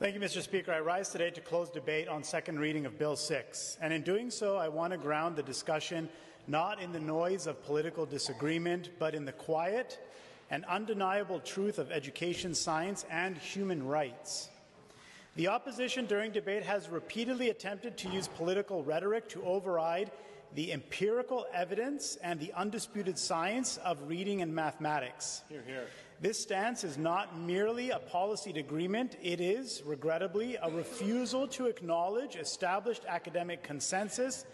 Thank you, Mr. Speaker. I rise today to close debate on second reading of Bill 6. And in doing so, I want to ground the discussion not in the noise of political disagreement, but in the quiet and undeniable truth of education, science, and human rights. The opposition during debate has repeatedly attempted to use political rhetoric to override the empirical evidence and the undisputed science of reading and mathematics. Hear, hear. This stance is not merely a policy agreement, it is, regrettably, a refusal to acknowledge established academic consensus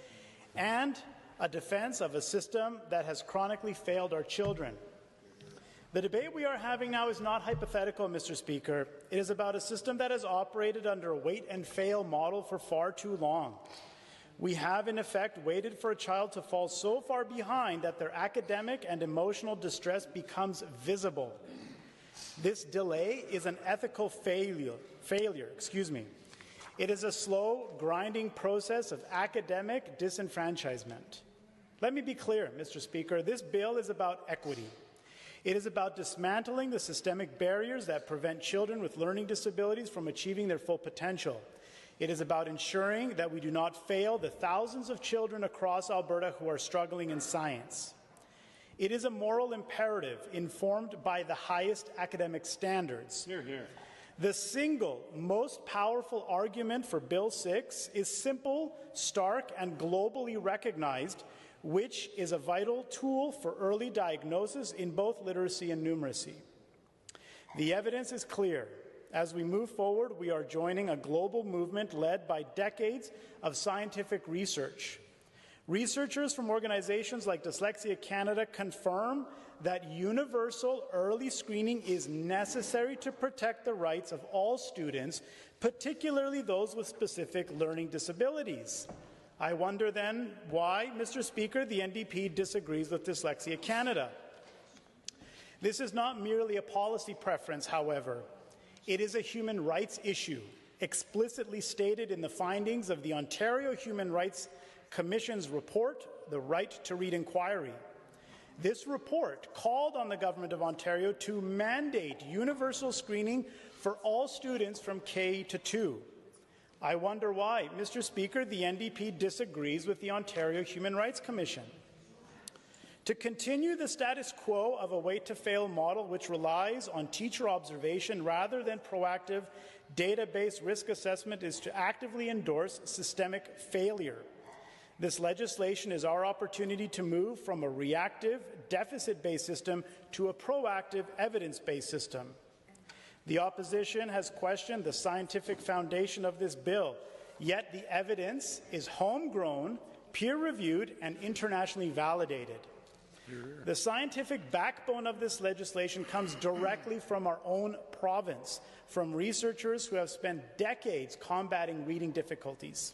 and a defense of a system that has chronically failed our children. The debate we are having now is not hypothetical, Mr. Speaker. It is about a system that has operated under a wait-and-fail model for far too long. We have, in effect, waited for a child to fall so far behind that their academic and emotional distress becomes visible. This delay is an ethical failure. It is a slow, grinding process of academic disenfranchisement. Let me be clear, Mr. Speaker, this bill is about equity. It is about dismantling the systemic barriers that prevent children with learning disabilities from achieving their full potential. It is about ensuring that we do not fail the thousands of children across Alberta who are struggling in science. It is a moral imperative informed by the highest academic standards. Hear, hear. The single most powerful argument for Bill 6 is simple, stark, and globally recognized, which is a vital tool for early diagnosis in both literacy and numeracy. The evidence is clear. As we move forward, we are joining a global movement led by decades of scientific research. Researchers from organizations like Dyslexia Canada confirm that universal early screening is necessary to protect the rights of all students, particularly those with specific learning disabilities. I wonder then why, Mr. Speaker, the NDP disagrees with Dyslexia Canada. This is not merely a policy preference, however. It is a human rights issue, explicitly stated in the findings of the Ontario Human Rights Commission's report, The Right to Read Inquiry. This report called on the Government of Ontario to mandate universal screening for all students from K to 2. I wonder why, Mr. Speaker, the NDP disagrees with the Ontario Human Rights Commission. To continue the status quo of a wait-to-fail model which relies on teacher observation rather than proactive data-based risk assessment is to actively endorse systemic failure. This legislation is our opportunity to move from a reactive, deficit-based system to a proactive, evidence-based system. The opposition has questioned the scientific foundation of this bill, yet the evidence is homegrown, peer-reviewed, and internationally validated. The scientific backbone of this legislation comes directly from our own province, from researchers who have spent decades combating reading difficulties.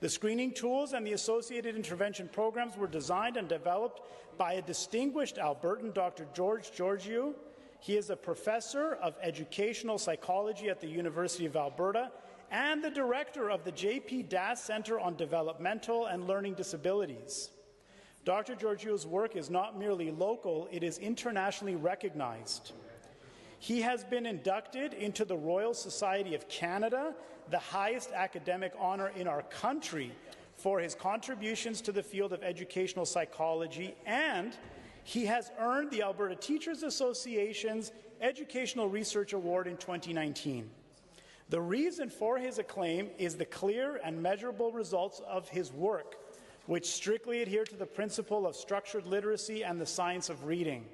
The screening tools and the associated intervention programs were designed and developed by a distinguished Albertan, Dr. George Georgiou. He is a professor of educational psychology at the University of Alberta and the director of the J.P. Das Centre on Developmental and Learning Disabilities. Dr. Georgiou's work is not merely local, it is internationally recognized. He has been inducted into the Royal Society of Canada, the highest academic honour in our country, for his contributions to the field of educational psychology, and he has earned the Alberta Teachers Association's Educational Research Award in 2019. The reason for his acclaim is the clear and measurable results of his work, which strictly adhere to the principle of structured literacy and the science of reading.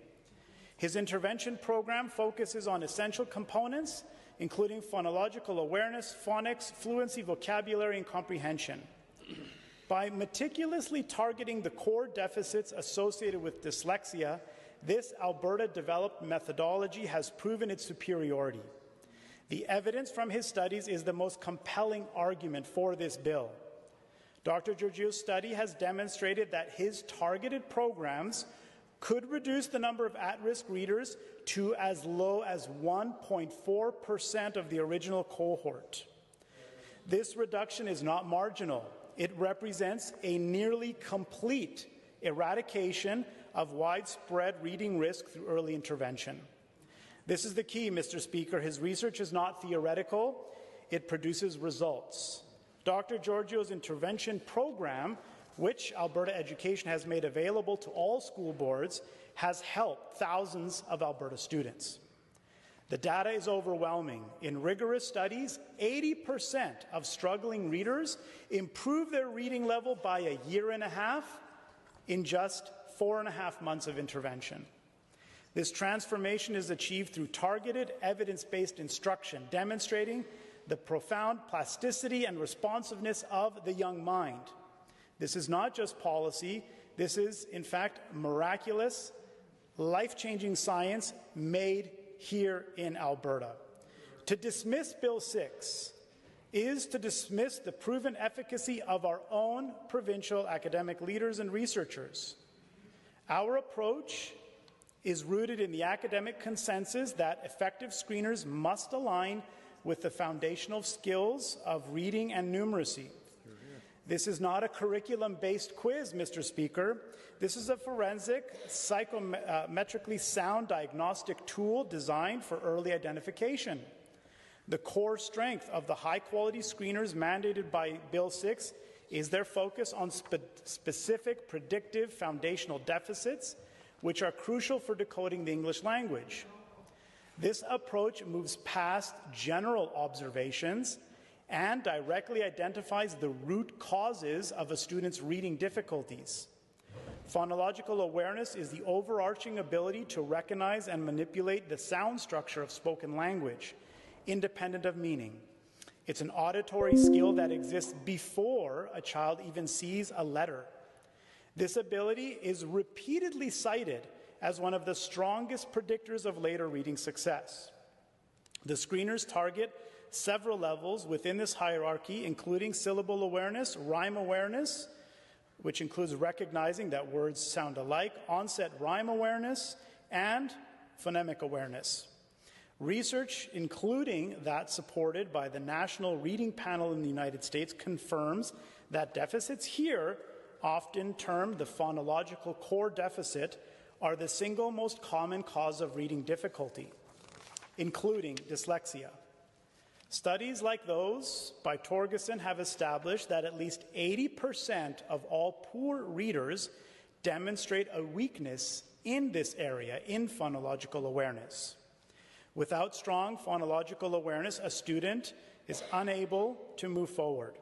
His intervention program focuses on essential components, including phonological awareness, phonics, fluency, vocabulary, and comprehension. By meticulously targeting the core deficits associated with dyslexia, this Alberta-developed methodology has proven its superiority. The evidence from his studies is the most compelling argument for this bill. Dr. Georgiou's study has demonstrated that his targeted programs could reduce the number of at-risk readers to as low as 1.4% of the original cohort. This reduction is not marginal. It represents a nearly complete eradication of widespread reading risk through early intervention. This is the key, Mr. Speaker. His research is not theoretical. It produces results. Dr. Georgiou's intervention program, which Alberta Education has made available to all school boards, has helped thousands of Alberta students. The data is overwhelming. In rigorous studies, 80% of struggling readers improve their reading level by a year and a half in just 4.5 months of intervention. This transformation is achieved through targeted, evidence-based instruction, demonstrating the profound plasticity and responsiveness of the young mind. This is not just policy. This is, in fact, miraculous, life-changing science made here in Alberta. To dismiss Bill 6 is to dismiss the proven efficacy of our own provincial academic leaders and researchers. Our approach is rooted in the academic consensus that effective screeners must align with the foundational skills of reading and numeracy. This is not a curriculum-based quiz, Mr. Speaker. This is a forensic, psychometrically sound diagnostic tool designed for early identification. The core strength of the high-quality screeners mandated by Bill 6 is their focus on specific predictive foundational deficits, which are crucial for decoding the English language. This approach moves past general observations and directly identifies the root causes of a student's reading difficulties. Phonological awareness is the overarching ability to recognize and manipulate the sound structure of spoken language, independent of meaning. It's an auditory skill that exists before a child even sees a letter. This ability is repeatedly cited as one of the strongest predictors of later reading success. The screeners target several levels within this hierarchy, including syllable awareness, rhyme awareness, which includes recognizing that words sound alike, onset rhyme awareness, and phonemic awareness. Research, including that supported by the National Reading Panel in the United States, confirms that deficits here, often termed the phonological core deficit, are the single most common cause of reading difficulty, including dyslexia. Studies like those by Torgerson have established that at least 80% of all poor readers demonstrate a weakness in this area, in phonological awareness. Without strong phonological awareness, a student is unable to move forward.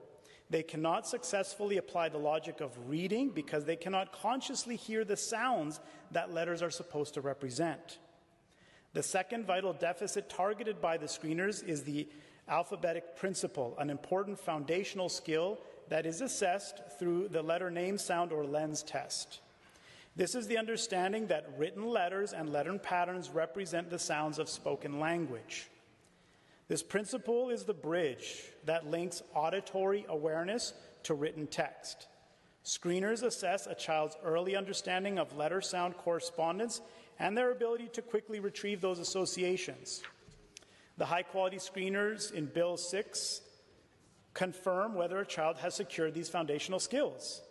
They cannot successfully apply the logic of reading because they cannot consciously hear the sounds that letters are supposed to represent. The second vital deficit targeted by the screeners is the alphabetic principle, an important foundational skill that is assessed through the letter name, sound, or lens test. This is the understanding that written letters and letter patterns represent the sounds of spoken language. This principle is the bridge that links auditory awareness to written text. Screeners assess a child's early understanding of letter-sound correspondence and their ability to quickly retrieve those associations. The high-quality screeners in Bill 6 confirm whether a child has secured these foundational skills.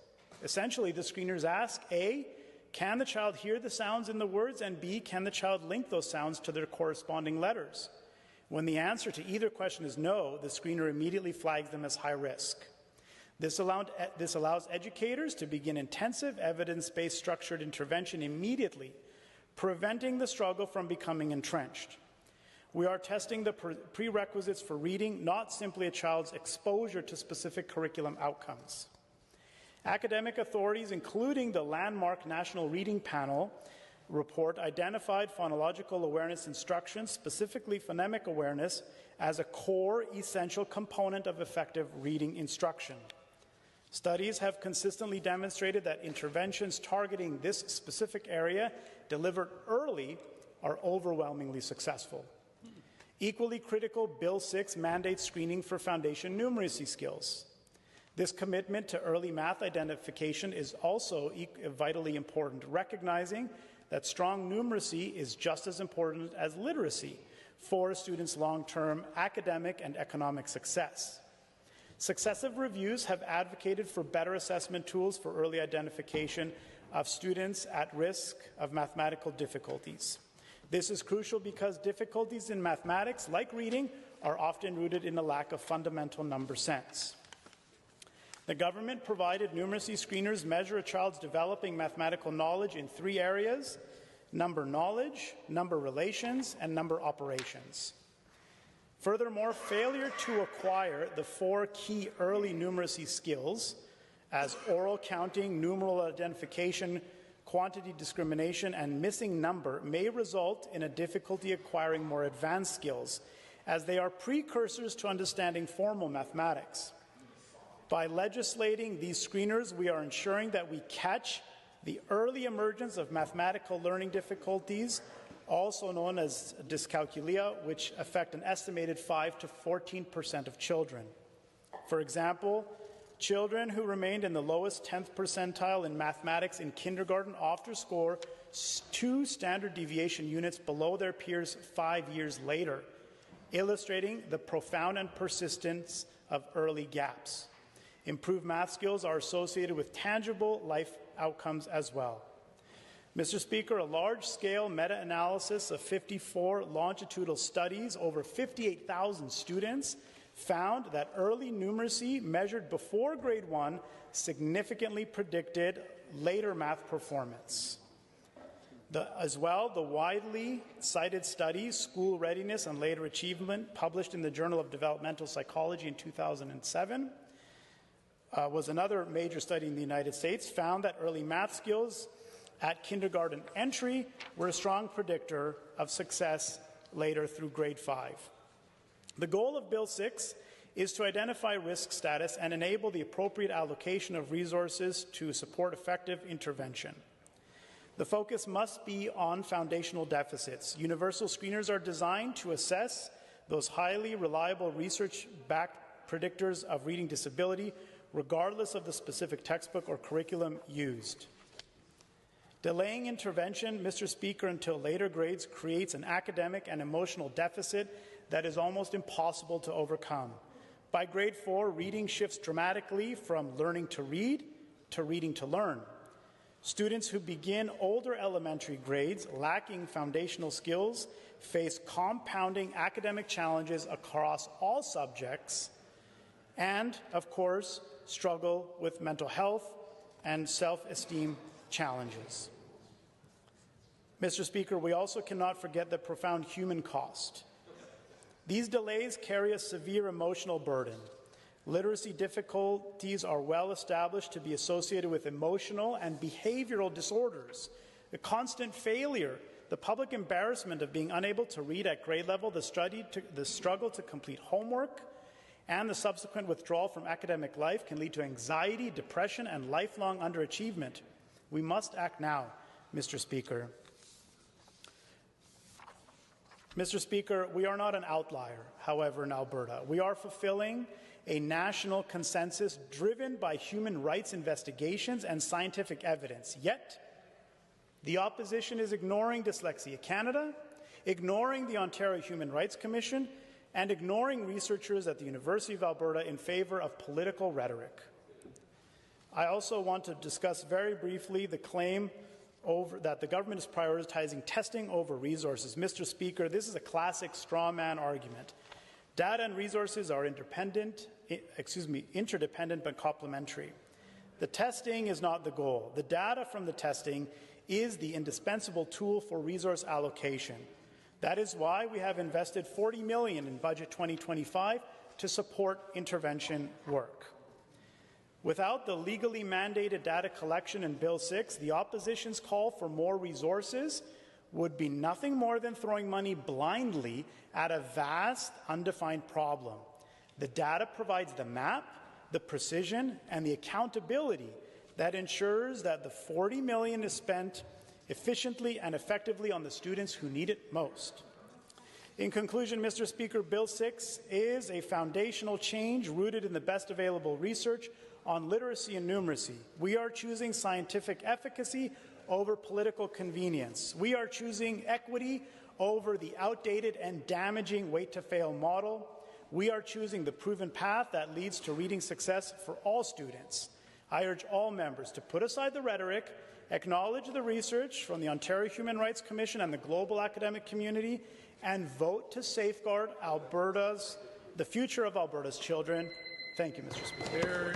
Essentially, the screeners ask, A, can the child hear the sounds in the words, and B, can the child link those sounds to their corresponding letters? When the answer to either question is no, the screener immediately flags them as high risk. This allows educators to begin intensive, evidence-based structured intervention immediately, preventing the struggle from becoming entrenched. We are testing the prerequisites for reading, not simply a child's exposure to specific curriculum outcomes. Academic authorities, including the landmark National Reading Panel report, identified phonological awareness instruction, specifically phonemic awareness, as a core essential component of effective reading instruction. Studies have consistently demonstrated that interventions targeting this specific area delivered early are overwhelmingly successful. Equally critical, Bill 6 mandates screening for foundation numeracy skills. This commitment to early math identification is also vitally important, recognizing that strong numeracy is just as important as literacy for a student's long-term academic and economic success. Successive reviews have advocated for better assessment tools for early identification of students at risk of mathematical difficulties. This is crucial because difficulties in mathematics, like reading, are often rooted in a lack of fundamental number sense. The government provided numeracy screeners measure a child's developing mathematical knowledge in 3 areas: number knowledge, number relations, and number operations. Furthermore, failure to acquire the 4 key early numeracy skills, as oral counting, numeral identification, quantity discrimination, and missing number, may result in a difficulty acquiring more advanced skills, as they are precursors to understanding formal mathematics. By legislating these screeners, we are ensuring that we catch the early emergence of mathematical learning difficulties, also known as dyscalculia, which affect an estimated 5 to 14% of children. For example, children who remained in the lowest 10th percentile in mathematics in kindergarten often score 2 standard deviation units below their peers 5 years later, illustrating the profound and persistence of early gaps. Improved math skills are associated with tangible life outcomes as well. Mr. Speaker, a large-scale meta-analysis of 54 longitudinal studies over 58,000 students found that early numeracy measured before grade 1 significantly predicted later math performance. As well, the widely cited study, School Readiness and Later Achievement, published in the Journal of Developmental Psychology in 2007, was another major study in the United States, found that early math skills at kindergarten entry were a strong predictor of success later through grade 5. The goal of Bill 6 is to identify risk status and enable the appropriate allocation of resources to support effective intervention. The focus must be on foundational deficits. Universal screeners are designed to assess those highly reliable research-backed predictors of reading disability, regardless of the specific textbook or curriculum used. Delaying intervention, Mr. Speaker, until later grades creates an academic and emotional deficit that is almost impossible to overcome. By grade 4, reading shifts dramatically from learning to read to reading to learn. Students who begin older elementary grades lacking foundational skills face compounding academic challenges across all subjects and, of course, struggle with mental health and self-esteem challenges. Mr. Speaker, we also cannot forget the profound human cost. These delays carry a severe emotional burden. Literacy difficulties are well established to be associated with emotional and behavioral disorders. The constant failure, the public embarrassment of being unable to read at grade level, the struggle to complete homework, and the subsequent withdrawal from academic life can lead to anxiety, depression, and lifelong underachievement. We must act now, Mr. Speaker. Mr. Speaker, we are not an outlier, however, in Alberta. We are fulfilling a national consensus driven by human rights investigations and scientific evidence. Yet, the opposition is ignoring Dyslexia Canada, ignoring the Ontario Human Rights Commission, and ignoring researchers at the University of Alberta in favour of political rhetoric. I also want to discuss very briefly the claim that the government is prioritizing testing over resources. Mr. Speaker, this is a classic straw man argument. Data and resources are interdependent but complementary. The testing is not the goal. The data from the testing is the indispensable tool for resource allocation. That is why we have invested $40 million in Budget 2025 to support intervention work. Without the legally mandated data collection in Bill 6, the opposition's call for more resources would be nothing more than throwing money blindly at a vast, undefined problem. The data provides the map, the precision, and the accountability that ensures that the $40 million is spent efficiently and effectively on the students who need it most. In conclusion, Mr. Speaker, Bill 6 is a foundational change rooted in the best available research on literacy and numeracy. We are choosing scientific efficacy over political convenience. We are choosing equity over the outdated and damaging wait-to-fail model. We are choosing the proven path that leads to reading success for all students. I urge all members to put aside the rhetoric acknowledge the research from the Ontario Human Rights Commission and the global academic community, and vote to safeguard the future of Alberta's children. Thank you, Mr. Speaker.